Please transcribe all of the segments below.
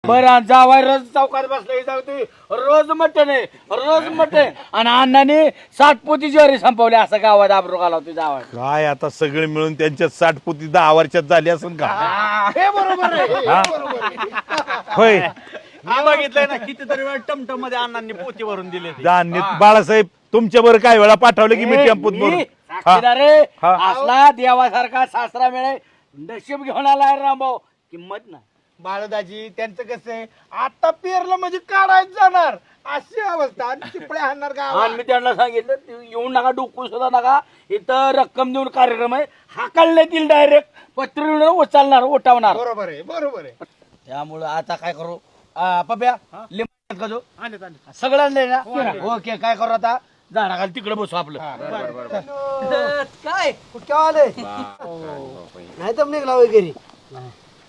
बरं जावाय रोज चौकात बसला जाऊ रोज मटण आहे रोज मटण आणि अण्णाने 60 पोती ज्वारी संपवली असं गावात आबरू घाला होती जावाय काय आता सगळे मिळून त्यांच्या 60 पोती 10 वर्षात झाली असेल का? हे बरोबर आहे, हे बरोबर आहे. होय मी बघितलंय ना कितीतरी वेळा टमटम मध्ये अण्णांनी पोती भरून दिले ते. धान्य बाळासाहेब तुमच्या बरोबर काय वेळा पाठवले की मी टेम्पोत भरून साक्षीदार रे, हा. असला देवासारखा सासरा मिळे नशीब घेऊन आला रामभाऊ किंमत नाही. बाळदाजी त्यांचं कसं आहे आता पेरलं म्हणजे काढायचं जाणार अशी अवस्था आणि चिपळे हाणणार आणि गावात. मी त्यांना सांगितलं तुम्ही येऊन नका डोकू सुद्धा नका इथं रक्कम देऊन कार्यक्रम आहे हाकलण्यातील डायरेक्ट पत्र उचलणार उठवणार बरोबर आहे बरोबर आहे. त्यामुळं आता काय करू पप्या लिंब का जो सगळं आणलंय ना ओके काय करू आता झाडाखाली तिकडे बसू आपलं काय कुठं आले नाही तर निघला वगैरे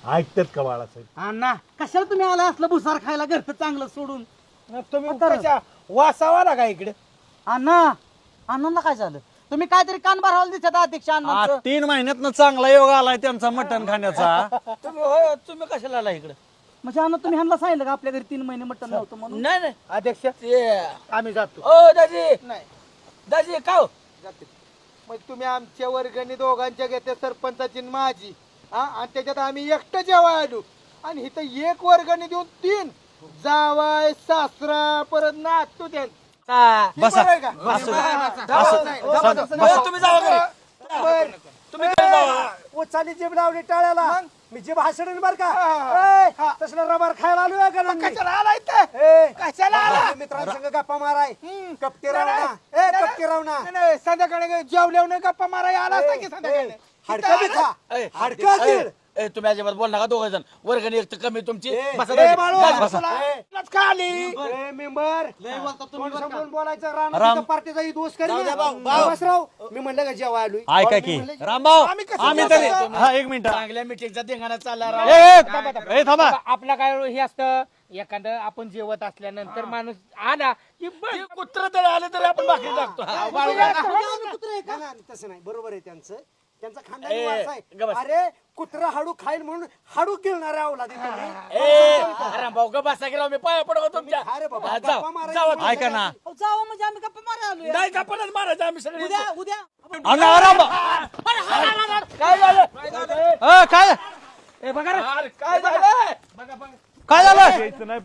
ऐकतात का बाळासाहेब? अण्णा कशाला तुम्ही आला असलं भुसार खायला घरचं चांगलं सोडून तुम्ही कशा वासावा ना का इकडे अण्णा अण्णांना काय झालं तुम्ही काहीतरी कान भरावला दिसत अध्यक्ष आज अण्णा 3 महिन्यातनं चांगला योग आलाय त्यांचा मटण खाण्याचा. तुम्ही कशाला आला इकडे म्हणजे अण्णा तुम्ही ह्यांना सांगितलं का आपल्या घरी 3 महिने मटण नव्हतं म्हणून नाही नाही अध्यक्ष ते आम्ही जातो ओ दाजी नाही दाजी का हो? जाते मग तुम्ही आमच्या वर्गणी दोघांच्या घेते सरपंचाची आणि माझी हा आणि त्याच्यात आम्ही एकटं जेवाय आलो आणि इथं एक वर्गणी देऊन 3 जावाय सासरा परत नातू त्यां बसा. तुम्ही जावा घरी. तुम्ही उचाली जीभ लावली टाळ्याला मी जीभ हसडून बर का तसलं रबार खायला आलो कशाला आलाय कशाला आला मित्रांसंग गप्पा माराय कपटी रावणा कपटी रावणा संध्याकाळी जेवल्यावर गप्पा माराय आला असता की संध्याकाळी हडका बी खा ए, हडका गिळ. ए, तुम्ही अजिबात बोल नका दोघ जण वर्गणी एक तर कमी तुमची बसा ए, दाजी. बाळू, दाजी, बसा. तुलाच का आली? ए, मेंबर कोण समोरून बोलायचं राम पार्टीचा दोष करी बसराव मी म्हणलं का जेव्हा आलोय ऐका की रामभाऊ आम्ही कसं आम्ही तरी जेवतो? हा 1 मिनिट चांगल्या मिटिंगचा धिंगाणा चालला राव. ए थांबा आपला काय हे असतं एखादं आपण जेवत असल्यानंतर माणूस आला की ते कुत्रं तरी आले तरी आपण भाकरी टाकतो हा, बाळू का? तसं नाही बरोबर आहे त्यांचं त्यांचा ए, खानदानी वारसा आहे. गबस. अरे कुत्रा हाडू खाईल म्हणून हाडू गिळणार अवलादी तुम्ही. ए रामभाऊ ग बसा की राव मी पाया पडतो तुमच्या अरे बाबा, हा, गप्पा जाऊ, मारायला जाऊ. बोलू ऐका ना जावं म्हणजे आम्ही गप्पा मारायला आलोय. नाही का पणच मारायचं आम्ही सगळे उद्या उद्या अण्णा रामभाऊ काय झालं काय अरे, काय झालं काय झालं यायचं नाही